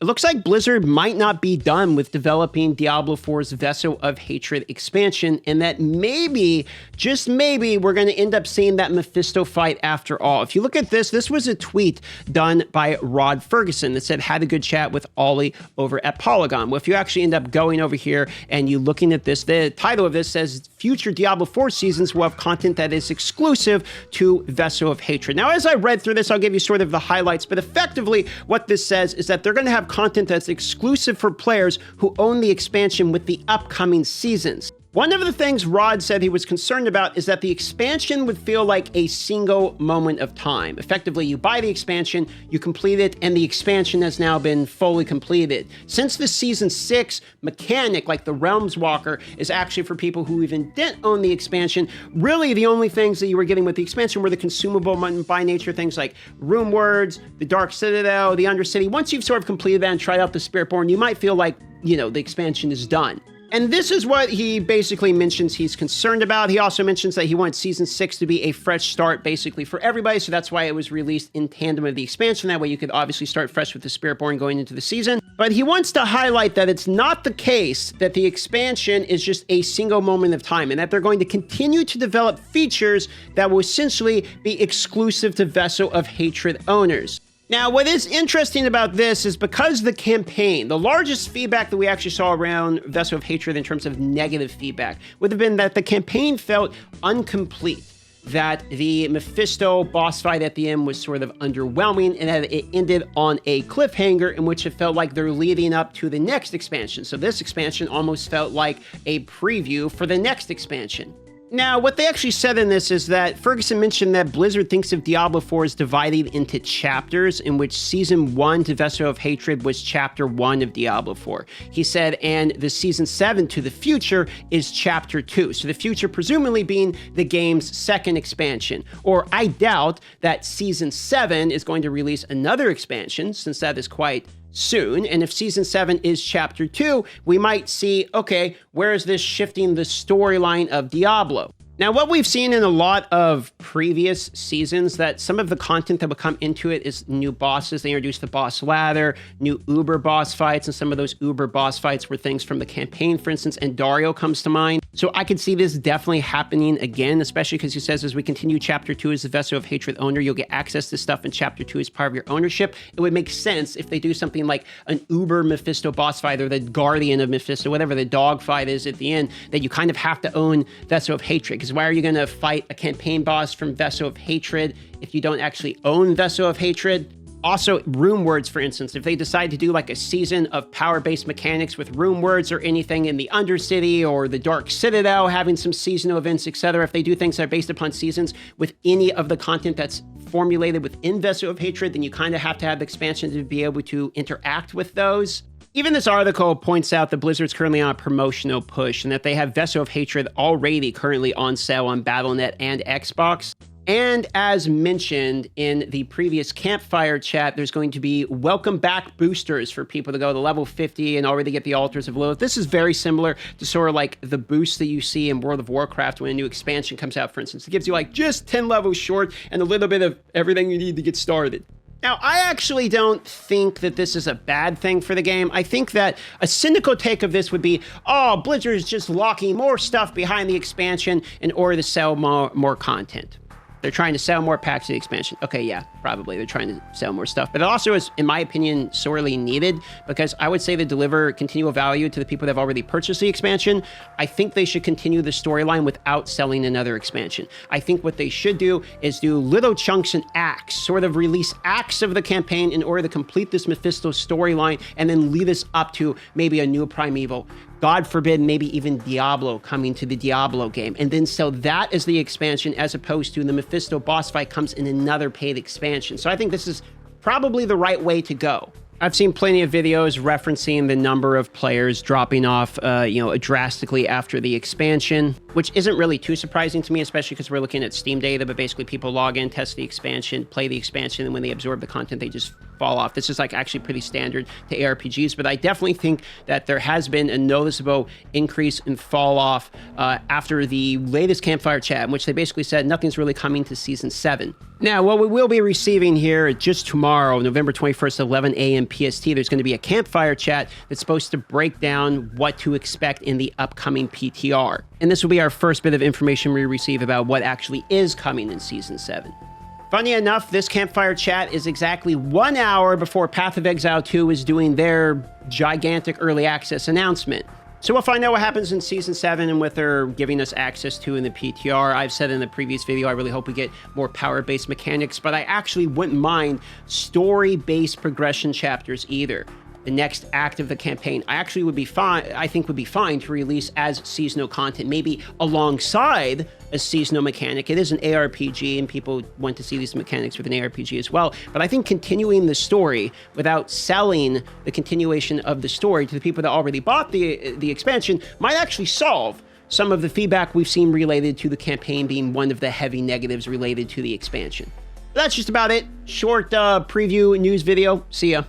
It looks like Blizzard might not be done with developing Diablo 4's Vessel of Hatred expansion, and that maybe, just maybe, we're going to end up seeing that Mephisto fight after all. If you look at this, this was a tweet done by Rod Ferguson that said, had a good chat with Ollie over at Polygon. Well, if you actually end up going over here and you looking at this, the title of this says, future Diablo 4 seasons will have content that is exclusive to Vessel of Hatred. Now, as I read through this, I'll give you sort of the highlights, but effectively what this says is that they're going to have content that's exclusive for players who own the expansion with the upcoming seasons. One of the things Rod said he was concerned about is that the expansion would feel like a single moment of time. Effectively, you buy the expansion, you complete it, and the expansion has now been fully completed. Since the Season 6 mechanic, like the Realms Walker, is actually for people who even didn't own the expansion, really the only things that you were getting with the expansion were the consumable by nature things like Rune Words, the Dark Citadel, the Undercity. Once you've sort of completed that and tried out the Spiritborn, you might feel like, you know, the expansion is done. And this is what he basically mentions he's concerned about. He also mentions that he wants Season 6 to be a fresh start basically for everybody, so that's why it was released in tandem with the expansion. That way you could obviously start fresh with the Spiritborn going into the season. But he wants to highlight that it's not the case that the expansion is just a single moment of time, and that they're going to continue to develop features that will essentially be exclusive to Vessel of Hatred owners. Now, what is interesting about this is because the campaign, the largest feedback that we actually saw around Vessel of Hatred in terms of negative feedback would have been that the campaign felt incomplete, that the Mephisto boss fight at the end was sort of underwhelming, and that it ended on a cliffhanger in which it felt like they're leading up to the next expansion. So this expansion almost felt like a preview for the next expansion. Now, what they actually said in this is that Ferguson mentioned that Blizzard thinks of Diablo 4 as divided into chapters, in which Season 1 to Vessel of Hatred was Chapter 1 of Diablo 4. He said, and the Season 7 to the future is Chapter 2. So the future presumably being the game's second expansion. Or I doubt that Season 7 is going to release another expansion, since that is quite soon. And if Season 7 is Chapter 2, we might see, okay, where is this shifting the storyline of Diablo? Now, what we've seen in a lot of previous seasons, that some of the content that would come into it is new bosses. They introduced the boss ladder, new Uber boss fights, and some of those Uber boss fights were things from the campaign, for instance, and Dario comes to mind. So I could see this definitely happening again, especially because he says as we continue Chapter 2 as the Vessel of Hatred owner, you'll get access to stuff in Chapter 2 as part of your ownership. It would make sense if they do something like an Uber Mephisto boss fight or the Guardian of Mephisto, whatever the dog fight is at the end, that you kind of have to own Vessel of Hatred. Because why are you going to fight a campaign boss from Vessel of Hatred if you don't actually own Vessel of Hatred? Also, Rune Words, for instance, if they decide to do like a season of power-based mechanics with Rune Words or anything in the Undercity or the Dark Citadel, having some seasonal events, etc., if they do things that are based upon seasons with any of the content that's formulated within Vessel of Hatred, then you kind of have to have the expansion to be able to interact with those. Even this article points out that Blizzard's currently on a promotional push and that they have Vessel of Hatred already currently on sale on Battle.net and Xbox. And as mentioned in the previous Campfire chat, there's going to be welcome back boosters for people to go to level 50 and already get the Altars of Lilith. This is very similar to sort of like the boost that you see in World of Warcraft when a new expansion comes out, for instance. It gives you like just 10 levels short and a little bit of everything you need to get started. Now, I actually don't think that this is a bad thing for the game. I think that a cynical take of this would be, oh, Blizzard is just locking more stuff behind the expansion in order to sell more content. They're trying to sell more packs of the expansion. Okay, yeah, probably. They're trying to sell more stuff. But it also is, in my opinion, sorely needed, because I would say to deliver continual value to the people that have already purchased the expansion, I think they should continue the storyline without selling another expansion. I think what they should do is do little chunks and acts, sort of release acts of the campaign in order to complete this Mephisto storyline and then lead us up to maybe a new Primeval. God forbid, maybe even Diablo coming to the Diablo game, and then sell that as the expansion as opposed to the Mephisto boss fight comes in another paid expansion. So I think this is probably the right way to go. I've seen plenty of videos referencing the number of players dropping off, drastically after the expansion, which isn't really too surprising to me, especially because we're looking at Steam data, but basically people log in, test the expansion, play the expansion, and when they absorb the content, they just fall off. This is like actually pretty standard to ARPGs, but I definitely think that there has been a noticeable increase in fall off after the latest Campfire chat, in which they basically said nothing's really coming to Season 7. Now, what we will be receiving here just tomorrow, November 21st, 11 a.m. PST, there's going to be a Campfire chat that's supposed to break down what to expect in the upcoming PTR. And this will be our first bit of information we receive about what actually is coming in Season 7. Funny enough, this Campfire chat is exactly 1 hour before Path of Exile 2 is doing their gigantic early access announcement. So we'll find out what happens in Season 7 and what they're giving us access to in the PTR. I've said in the previous video, I really hope we get more power-based mechanics, but I actually wouldn't mind story-based progression chapters either. The next act of the campaign, I actually would be fine, I think would be fine to release as seasonal content, maybe alongside a seasonal mechanic. It is an ARPG and people want to see these mechanics with an ARPG as well. But I think continuing the story without selling the continuation of the story to the people that already bought the expansion might actually solve some of the feedback we've seen related to the campaign being one of the heavy negatives related to the expansion. But that's just about it. Short preview news video. See ya.